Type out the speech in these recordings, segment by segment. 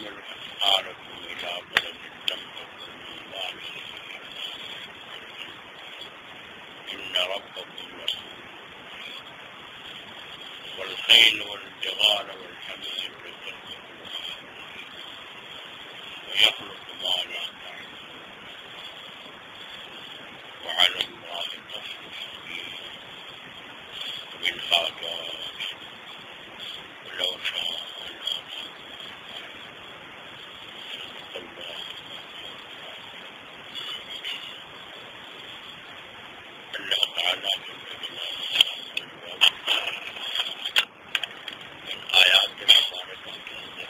أسفاركم إلى بلد لم تكونوا بالغيه إن ربكم لرؤوف والخيل والبغال والحمير لتركبوها ويخلق ما لا تعلمون وعلى الله قصد السبيل بالحاجات ولو شاء الله صدق الله. اللہ تعالیٰ ان آیات مبارکہ کے اندر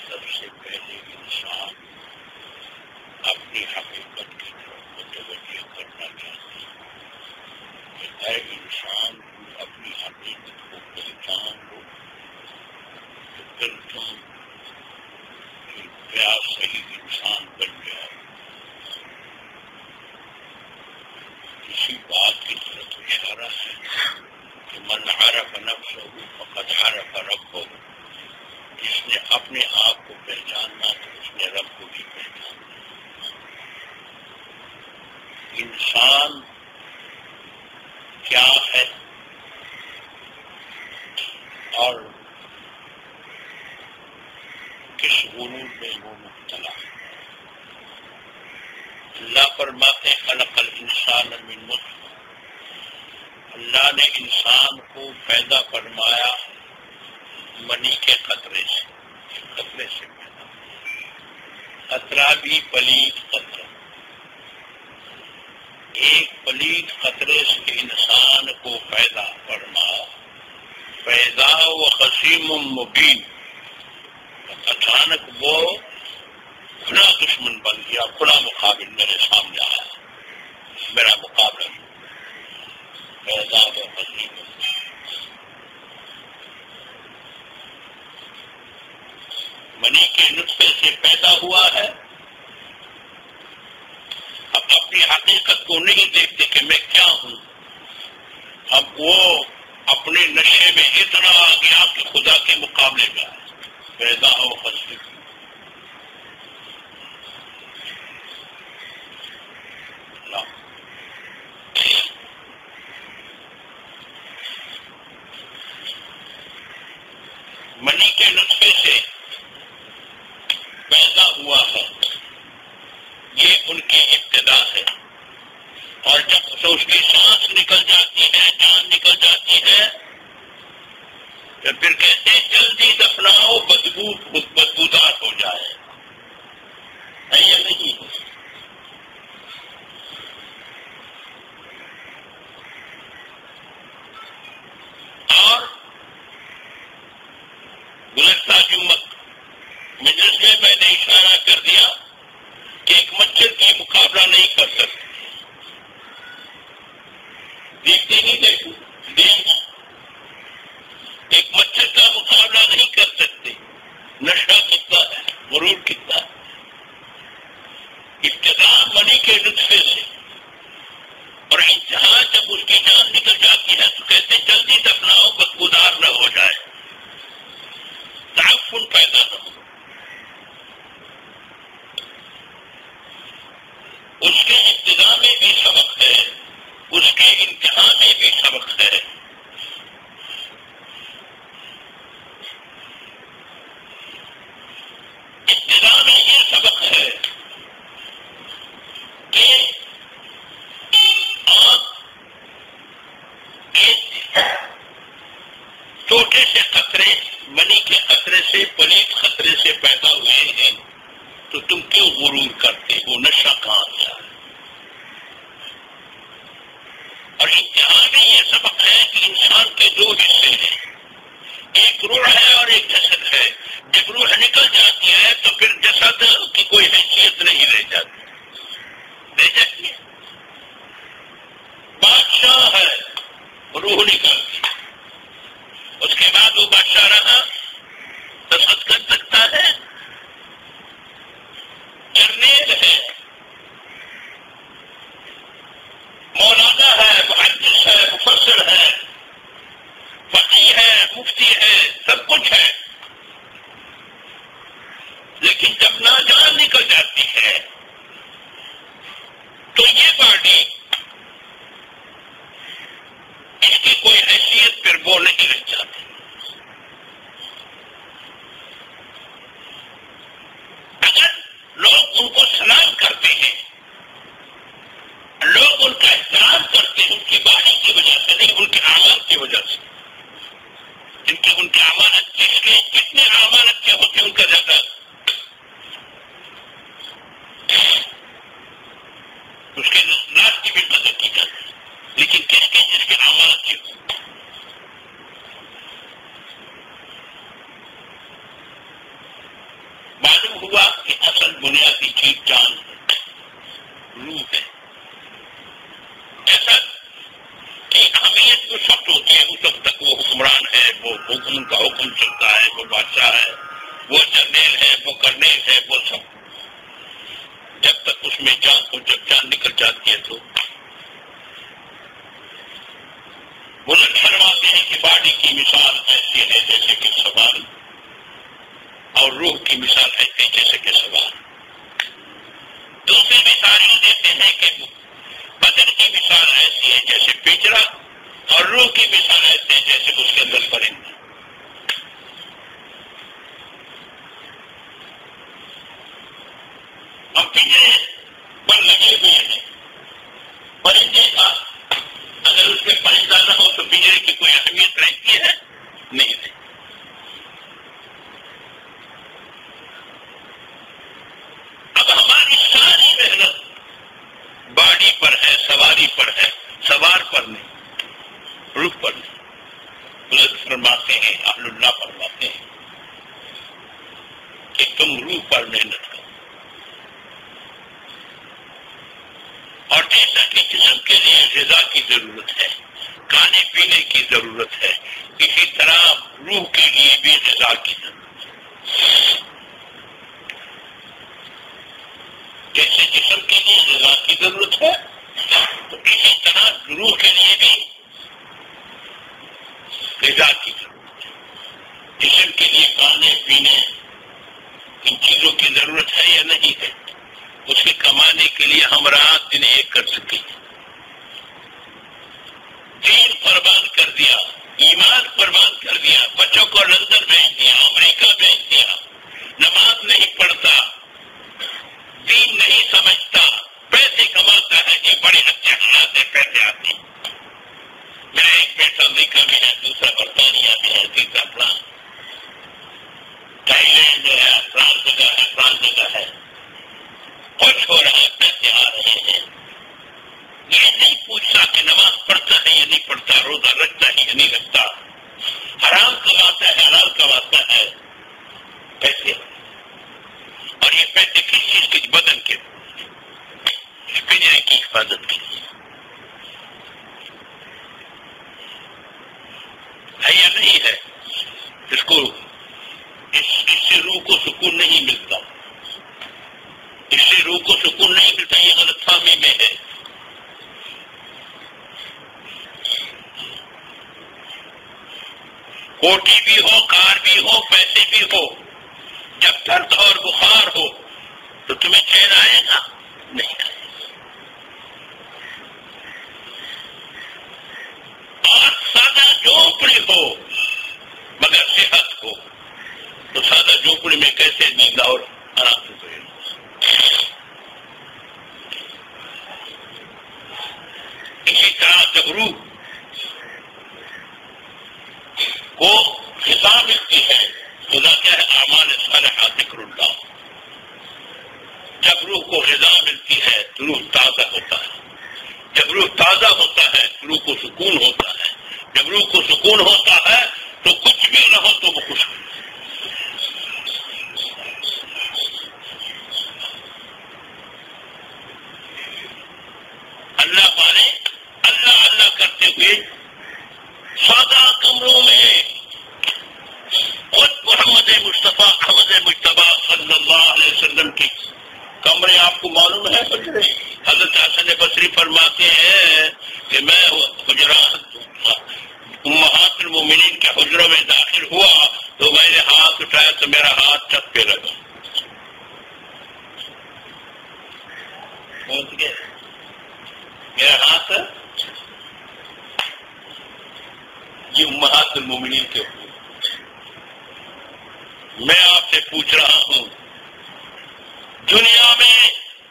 سب سے پہلے انسان اپنی حقیقت کی طرف متوجہ کرنا چاہتے ہیں کہ اے انسان تم اپنی حقیقت کو پہچان لو تو پھر تم کیا صحیح انسان بن جاؤ. اسی بات کی طرف اشارہ ہے کہ من عرف نفسہ فقد عرف ربہ. جس نے اپنے آپ کو پہچانا تو اس نے رب کو بھی پہچانا. انسان کیا ہے اور کس غرور میں وہ مبتلا ہے. اللہ فرماتے ہیں خلق الانسان من نطفہ. اللہ نے انسان کو پیدا فرمایا منی کے قطرے سے. قطرے سے پیدا. قطرہ بھی پلید قطرہ. ایک پلید قطرے سے انسان کو پیدا فرمایا. پیدا و خصیم مبین. اچانک وہ کھلا دشمن بن گیا. کھلا مقابل میرے سامنے آیا. میرا مقابلہ پیدا و خصیم. منی کے نطفے سے پیدا ہوا ہے. اب اپنی حقیقت کو نہیں دیکھتے کہ میں کیا ہوں. اب وہ اپنے نشے میں اتنا آ گیا کہ خدا کے مقابلے میں آیا. پیدا ہو خصیم. منی کے نطفے سے پیدا ہوا ہے. یہ ان کی ابتدا ہے. اور جب سے اس کی سانس نکل جاتی ہے, جان نکل جاتی ہے, تو پھر کہتے ہیں جلدی دفناؤ بدبودار ہو جائے. ہے یا نہیں؟ اور گزشتہ جمعہ مجلس میں نے اشارہ کر دیا کہ ایک مچھر کی مقابلہ نہیں کر سکتے. دیکھتے نہیں دیکھو ایک مچھر کا مقابلہ نہیں کر سکتے. نشہ کتنا ہے, غرور کتنا ہے. ابتدا منی کے نطفے سے اور انتہا جب اس کی جان نکل جاتی ہے تو کہتے جلدی دفناؤ بدبودار نہ ہو جائے, تعفن پیدا نہ ہو. اس کے ابتدا میں بھی سبق ہے, اس کے انتہا میں بھی سبق ہے. ابتدا میں یہ سبق ہے کہ آپ چھوٹے سے قطرے, منی کے قطرے سے, پلید قطرے سے پیدا ہوئے ہیں, تو تم کیوں غرور کرتے ہو؟ نشہ کہاں گیا؟ اور انتہا میں یہ سبق ہے کہ انسان کے دو حصے ہیں, ایک روح ہے اور ایک جسد ہے. جب روح نکل جاتی ہے تو پھر جسد کی کوئی حیثیت نہیں رہ جاتی. رہ جاتی ہے. بادشاہ ہے, روح نکلتی, اس کے بعد وہ بادشاہ رہا, دستخط کر سکتا ہے. جرنیل ہے, مولانا ہے, محدث ہے, مفسر ہے, فقیہ ہے, مفتی ہے, سب کچھ ہے. کی جان روح ہے. ایسا کہ اہمیت اس وقت ہوتی ہے، اس وقت تک وہ حکمران ہے، وہ حکم کا حکم چلتا ہے، وہ بادشاہ ہے، وہ جرنیل ہے، وہ کرنیل ہے، وہ سب. جب تک اس میں جان ہو، جب جان نکل جاتی ہے تو بزرگ فرماتے ہیں کہ باڈی کی مثال ایسی ہے جیسے کہ سواری، اور روح کی مثال ایسی جیسے کہ سوار. دوسری مثال یہ دیتے ہیں کہ بدن کی مثال ایسی ہے جیسے پنجرا، اور روح کی مثال ایسی ہے جیسے اس کے اندر پرندہ. اب پنجرے پر لگے ہوئے ہیں، پرندے کا اگر اس میں پرندہ نہ ہو تو پنجرے کی کوئی اہمیت رہتی ہے؟ نہیں رہتی. اب ہماری ساری محنت باڈی پر ہے، سواری پر ہے، سوار پر نہیں، روح پر نہیں. بزرگ فرماتے ہیں، اہل اللہ فرماتے ہیں کہ تم روح پر محنت کرو. اور جیسا کہ جسم کے لیے غذا کی ضرورت ہے، کھانے پینے کی ضرورت ہے، اسی طرح روح کے لیے بھی غذا کی ضرورت ہے. جیسے جسم کے لیے غذا کی ضرورت ہے تو اسی طرح روح کے لیے بھی غذا کی ضرورت ہے. جسم کے لیے کھانے پینے ان چیزوں کی ضرورت ہے یا نہیں ہے؟ اس کے کمانے کے لیے ہم رات دن ایک کر سکیں. دین قربان کر دیا، ایمان قربان کر دیا، بچوں کو لندن بھیج دیا، امریکہ بھیج دیا، نماز نہیں پڑھتا، دین نہیں سمجھتا، پیسے کماتا ہے کہ بڑے اچھے حالات سے پیسے آتے ہیں. میرا ایک بیٹا امریکہ میں ہے، دوسرا برطانیہ میں ہے، تیسرا فرانس، تھائی لینڈ میں ہے، فرانس جگہ ہے. خوش ہو رہا ہے، پیسے آ رہے ہیں. یہ نہیں پوچھتا کہ نماز پڑھتا ہے یا نہیں پڑھتا، روزہ رکھتا ہے یا نہیں رکھتا، حرام کماتا ہے حلال کماتا ہے. پیسے، اور یہ پیسے کس چیز کے؟ بدن کے پنجرے کی حفاظت کے لیے ہے یا نہیں ہے؟ اس کو اس سے روح کو سکون نہیں ملتا، اس سے روح کو سکون نہیں ملتا. یہ غلط فہمی میں ہے. کوٹی بھی ہو، کار بھی ہو، پیسے بھی ہو، جب درد اور بخار ہو تو تمہیں چین آئے گا؟ نہیں آئے گا. اور سادہ جھونپڑی ہو مگر صحت ہو تو سادہ جھونپڑی میں کیسے نیند اور آرام سے سوئے؟ اسی طرح جب روح کو غذا ملتی ہے، غذا کیا ہے؟ اعمال صالحات، ذکر اللہ. جب روح کو غذا ملتی ہے تو روح تازہ ہوتا ہے. جب روح تازہ ہوتا ہے تو روح کو سکون ہوتا ہے. جب روح کو سکون ہوتا ہے تو کچھ بھی نہ ہو تو وہ خوش ہو. اللہ والے اللہ اللہ کرتے ہوئے سادہ کمروں میں خود محمد مصطفیٰ احمد مجتبیٰ صلی اللہ علیہ وسلم کی کمرے آپ کو معلوم ہے؟ حضرت حسن بصری فرماتے ہیں کہ میں حجرات امہات المومنین کے حجروں میں داخل ہوا تو میں نے ہاتھ اٹھایا تو میرا ہاتھ چھت پہ لگا. پہنچ گئے میرا ہاتھ یہ امہات المومنین کے حجروں. میں آپ سے پوچھ رہا ہوں، دنیا میں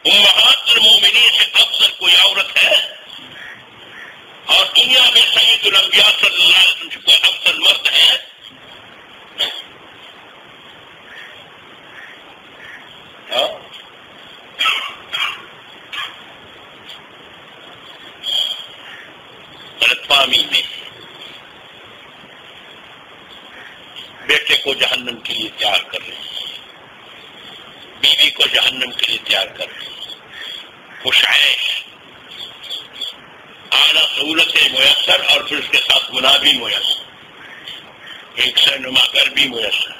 امہات المومنین سے افضل کوئی عورت ہے؟ اور دنیا میں سید الانبیاء صلی اللہ علیہ وسلم سے کوئی افضل مرد ہے؟ غلط فہمی میں بیٹے کو جہنم کے لیے تیار کر رہے ہیں. بیوی کو جہنم کے لیے تیار کر رہے ہیں. خوشائش، اعلیٰ سہولتیں میسر اور پھر اس کے ساتھ گناہ بھی میسر، ایک سینما گھر بھی میسر،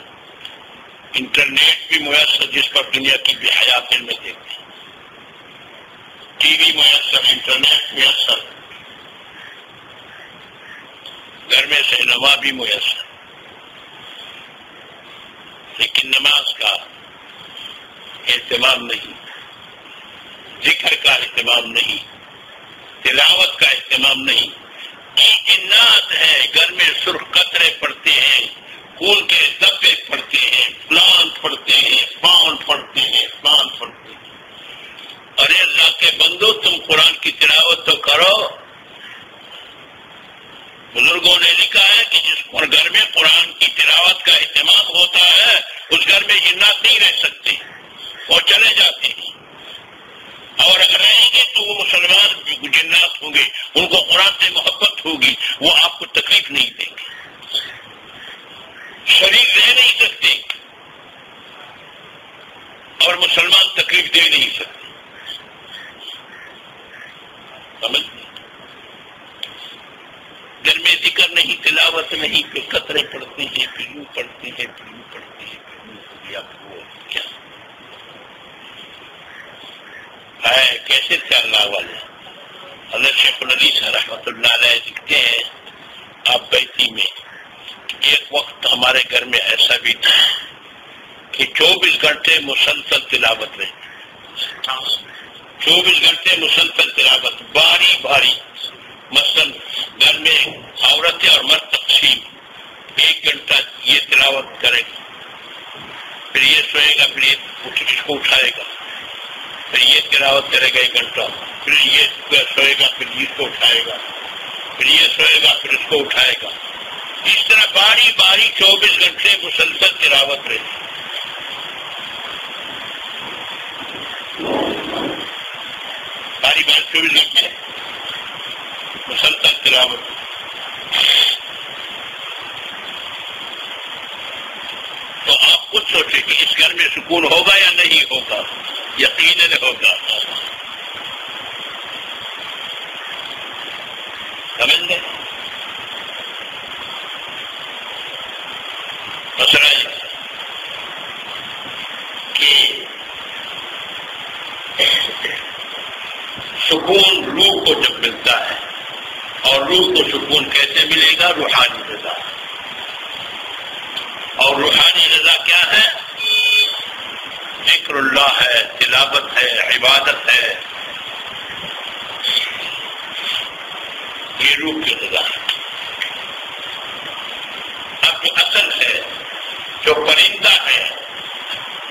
انٹرنیٹ بھی میسر جس پر دنیا کی بے حیا فلمیں دیکھتے ہیں، ٹی وی میسر، انٹرنیٹ میسر، گھر میں سینما بھی میسر. لیکن نماز کا اہتمام نہیں، ذکر کا اہتمام نہیں، تلاوت کا اہتمام نہیں. جنات ہے، گھر میں سرخ قطرے پڑتے ہیں، خون کے دبے پڑتے ہیں، پلانٹ پڑتے ہیں، پاؤنڈ پڑتے ہیں، پلانٹ پڑتے ہیں. ارے اللہ کے بندو، تم قرآن کی تلاوت تو کرو. بزرگوں نے لکھا ہے کہ جس گھر میں قرآن کی تلاوت کا اہتمام ہوتا ہے اس گھر میں جنات نہیں رہ سکتے، وہ چلے جاتے ہیں. اور اگر رہیں گے تو وہ مسلمان جنات ہوں گے، ان کو قرآن سے محبت ہوگی، وہ آپ کو تکلیف نہیں دیں گے. شریک رہ نہیں سکتے اور مسلمان تکلیف دے نہیں سکتے. سمجھ گھر میں ذکر نہیں، تلاوت نہیں، پھر قطرے پڑھتے ہیں، پھر یوں پڑھتے ہیں، پھر یوں پڑھتے ہیں، پھر یوں ہو گیا، پھر وہ ہو گیا. ہے کیسے تھے اللہ والے. حضرت شیخ العلی صاحب رحمۃ اللہ علیہ لکھتے ہیں آپ بیتی میں، ایک وقت ہمارے گھر میں ایسا بھی تھا کہ 24 گھنٹے مسلسل تلاوت رہتی، 24 گھنٹے مسلسل تلاوت، باری باری. مثلا گھر میں عورتیں اور مرد تقسیم، 1 گھنٹہ یہ تلاوت کرے گا، پھر یہ سوئے گا، پھر یہ اس کو اٹھائے گا، پھر یہ تلاوت کرے گا 1 گھنٹہ، پھر یہ سوئے گا، پھر اس کو اٹھائے گا، پھر یہ سوئے گا، پھر اس کو اٹھائے گا. اس طرح باری باری 24 گھنٹے مسلسل تلاوت رہتی. باری باری 24 گھنٹے مسلسل تلاوت. تو آپ خود سوچیں کہ اس گھر میں سکون ہوگا یا نہیں ہوگا؟ یقیناً ہوگا. سمجھ گئے؟ مسئلہ کہ سکون روح کو جب ملتا ہے، اور روح کو سکون کیسے ملے گا؟ روحانی رضا. اور روحانی رضا کیا ہے؟ ذکر اللہ ہے، تلاوت ہے، عبادت ہے. یہ روح کی رضا ہے. اب جو اصل ہے، جو پرندہ ہے،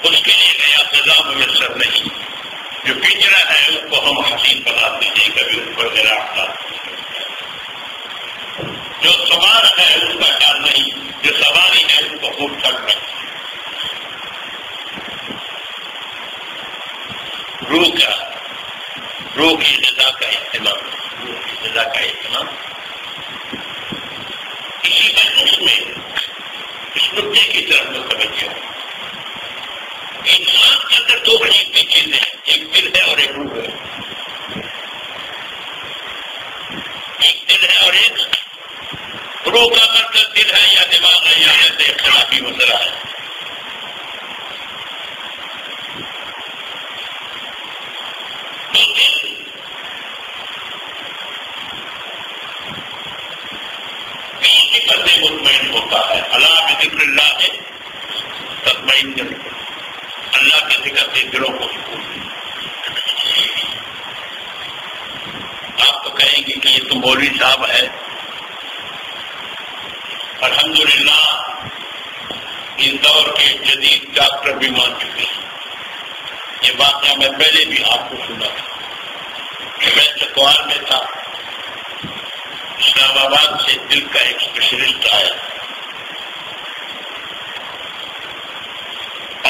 اس کے لیے نیا غذا میسر نہیں. جو پنجرا ہے اس کو ہم حسین بناتے ہیں، کبھی اس پر گراتا. جو سوار ہے اس کا خیال نہیں، جو سواری ہے اس کو خوب چل رہا. روح کی غذا کا اہتمام، روح کی غذا کا اہتمام. اسی مجلس میں اس نقطے کی طرف متوجہ ہوں. انسان کے اندر 2 قیمتی چیزیں ہیں، ایک دل ہے اور ایک روح ہے. ایک دل ہے اور ایک روح. کا مرکز دل ہے یا دماغ ہے یا اختلافی مسئلہ ہے. تو دل ذکر سے مطمئن ہوتا ہے. اللہ بذکر اللہ ہے تطمئن دل. اللہ کے ذکر سے دلوں کو سکون دے. آپ تو کہیں گے کہ یہ تو مولوی صاحب ہے. الحمدللہ اس دور کے جدید ڈاکٹر بھی مان چکے ہیں. یہ واقعہ میں پہلے بھی آپ کو سنا تھا. میں چکوال میں تھا، اسلام آباد سے دل کا ایک اسپیشلسٹ آیا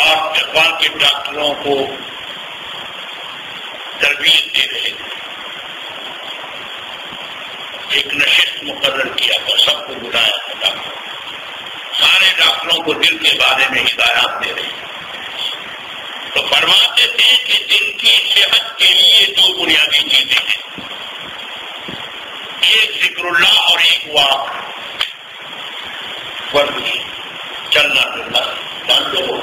اور چکوال کے ڈاکٹروں کو تربیت دے رہے تھے. ایک نشست مقرر کیا تھا، سب کو بلایا تھا. ڈاکٹر سارے ڈاکٹروں کو دل کے بارے میں ہدایات دے رہے ہیں. تو فرماتے تھے کہ دل کی صحت کے لیے دو بنیادی چیزیں ہیں، ایک ذکر اللہ اور ایک ورزش، چلنا پھرنا. جانتے ہو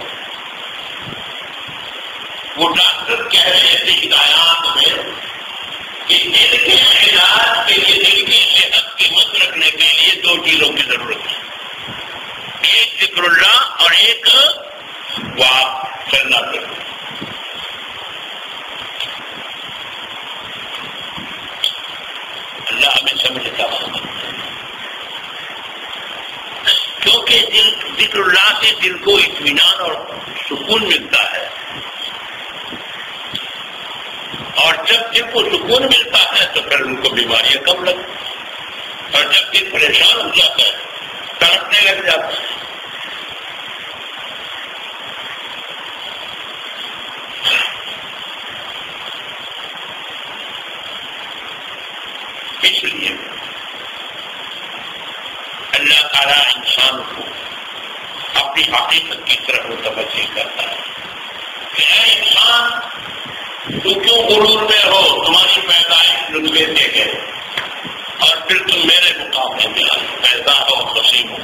وہ ڈاکٹر کہہ رہے تھے ہدایات میں کہ دل کے علاج کے لیے، دل کی صحت کی مت رکھنے کے لیے دو چیزوں کی ضرورت ہے، ایک ذکر اللہ اور ایک چلنا پھرنا. اللہ ہمیں سمجھتا ہے، کیونکہ ذکر اللہ سے دل کو اطمینان اور سکون ملتا ہے، اور جب دل کو سکون ملتا ہے تو پھر ان کو بیماریاں کم لگتی، اور جب دل پریشان ہو جاتا ہے تڑپنے لگ جاتا ہے. اس لیے اللہ تعالیٰ انسان کو اپنی حقیقت کی طرف متوجہ کرتا ہے کہ اے انسان، تو کیوں غرور میں ہو؟ تمہاری پیدائش نطفے سے ہے اور پھر تم میرے مقابلے میں آئے، پیدا ہو قسیم ہو،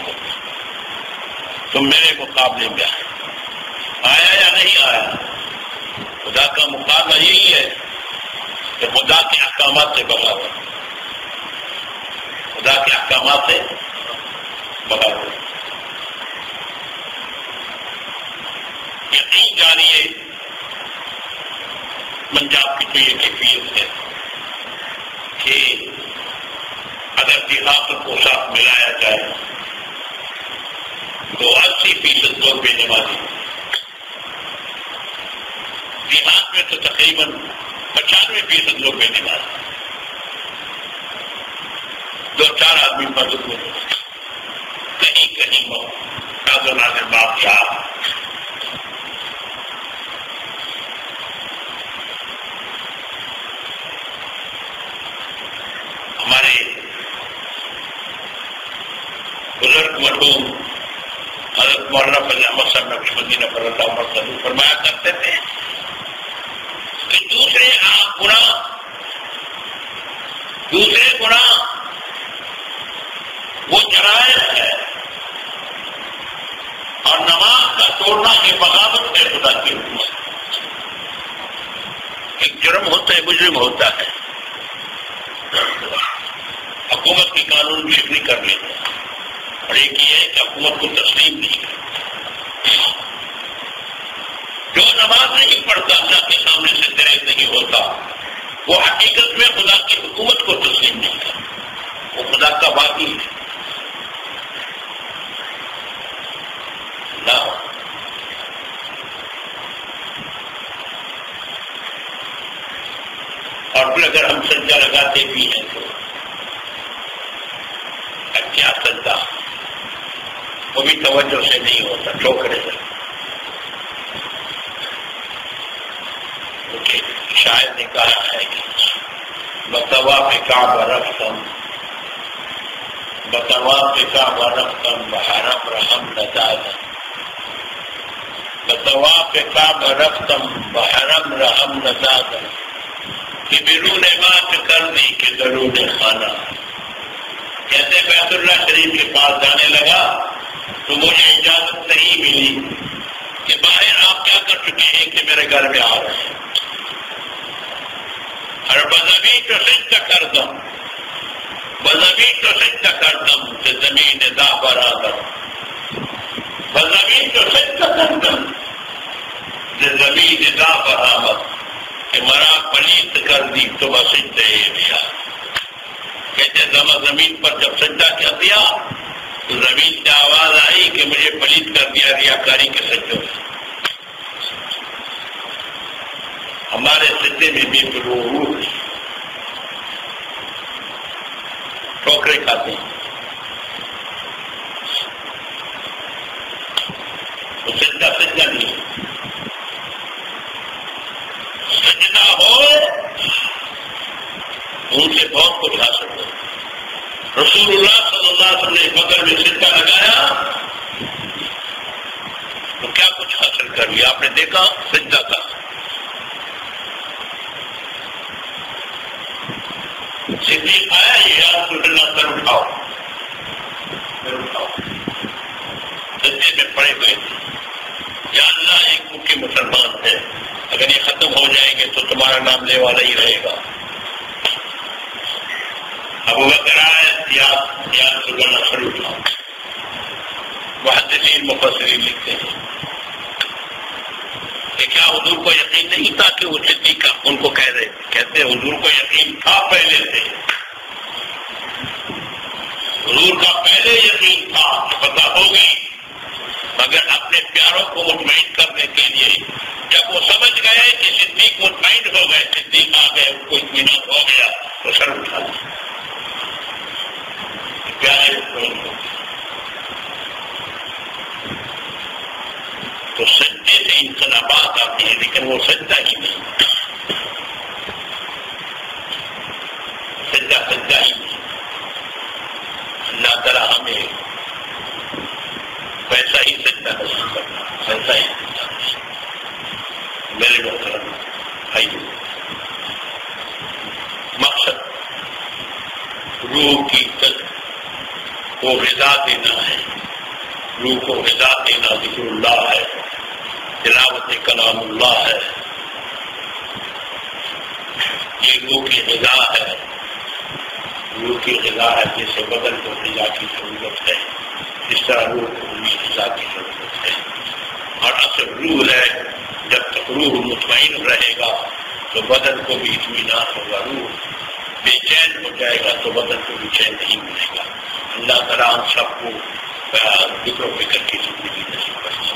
تم میرے مقابلے میں آیا یا نہیں آیا؟ خدا کا مقابلہ یہی ہے کہ خدا کے احکامات سے بغاوت، خدا کے احکامات سے بغاوت. یقین جانیے پنجاب کی تو یہ کیفیت ہے کہ اگر دیہات کو ساتھ ملایا جائے تو 80% لوگ بے نمازی، دیہات میں تو تقریباً 95% لوگ بے نمازی، 2-4 آدمی مدد میں کہیں کہیں نازل باپ یاد. ہمارے بزرگ مرحوم حضرت مولانا فضل احمد صاحب نقش مدینہ پر اللہ مرتضی فرمایا کرتے تھے کہ دوسرے گناہ وہ جرائم ہے، اور نماز کا توڑنا یہ بغاوت ہے خدا کی حکومت. ایک جرم ہوتا ہے، مجرم ہوتا ہے، حکومت کی قانون شکنی کر لیتا ہے، اور ایک یہ ہے کہ حکومت کو تسلیم نہیں کرتا. جو نماز نہیں پڑھتا، اللہ کے سامنے سے دریغ نہیں ہوتا، وہ حقیقت میں خدا کی حکومت کو تسلیم نہیں کرتا، وہ خدا کا باغی ہے. اور پھر اگر ہم سجدہ لگاتے بھی ہیں تو کیا سجدہ وہ بھی توجہ سے نہیں ہوتا، ٹھوکرے سے. شاعر نے کہا ہے کہ بطواف کعبہ رفتم بحرم رحم نزادم، بطواف کعبہ رفتم بحرم رحم نزادم، کہ بیرون بات کر دی کہ درون خانہ. جیسے بیت اللہ شریف کے پاس جانے لگا تو مجھے اجازت نہیں ملی کہ باہر آپ کیا کر چکے ہیں کہ میرے گھر میں آ رہے ہیں. اور بزمین تو سجدہ کردم کہ زمین دا برادر، بزمین تو سجدہ کردم کہ زمین دا برآمد، کہ مرا پلیت کر دی تو سجدہ دیا. کہتے زمین پر جب سجدہ کیا دیا تو زمین سے آواز آئی کہ مجھے پلیت کر دیا ریاکاری کے سجدوں سے. ہمارے سجدے میں بھی روح ٹھوکرے کھاتے ہیں، تو سجدہ نہیں. سجدہ ہو ان سے بہت کچھ حاصل ہو. رسول اللہ صلی اللہ علیہ وسلم نے بدر میں سجدہ لگایا تو کیا کچھ حاصل کر لیا. آپ نے دیکھا سجدہ کا صدیق آیا یا رسول اللہ سر اٹھاؤ سجدے میں پڑے ہوئے تھے. یا اللہ ایک مکھی مسلمان ہے, اگر یہ ختم ہو جائیں گے تو تمہارا نام لے والا ہی رہے گا. ابو بکر آئے یا رسول اللہ سر اٹھاؤ. محدثین مفسرین لکھتے ہیں کہ کیا حضور کو یقین نہیں تھا کہ وہ صدیق ان کو کہتے حضور کو یقین تھا پہلے سے, حضور کا پہلے یقین تھا کہ پتہ ہو گئی, مگر اپنے پیاروں کو مطمئن کرنے کے لیے جب وہ سمجھ گئے کہ صدیق مطمئن ہو گئے, صدیق آ گئے, ان کو اطمینان ہو گیا تو سر اٹھا دیا. پیارے مطمئن ہو گئے تو سجدے سے انقلابات آتی ہیں, لیکن وہ سجدہ ہی نہیں, سجدہ ہی نہیں. اللہ تعالیٰ ہمیں ویسا ہی سجدہ نصیب کرنا, ویسا ہی سجدہ نصیب. میرے محترم بھائیو, مقصد روح کی کو غذا دینا ہے, روح کو غذا دینا ذکر اللہ ہے, تلاوت کلام اللہ ہے. یہ روح کی غذا ہے, روح کی غذا ہے. جیسے بدن کو غذا کی ضرورت ہے اس طرح روح کو بھی غذا کی ضرورت ہے. اور اصل روح ہے, جب تک روح مطمئن رہے گا تو بدن کو بھی اطمینان ہوگا. روح بے چین ہو جائے گا تو بدن کو بھی چین نہیں ملے گا. اللہ تعالیٰ ہم سب کو ذکر و فکر کی زندگی نصیب کرے.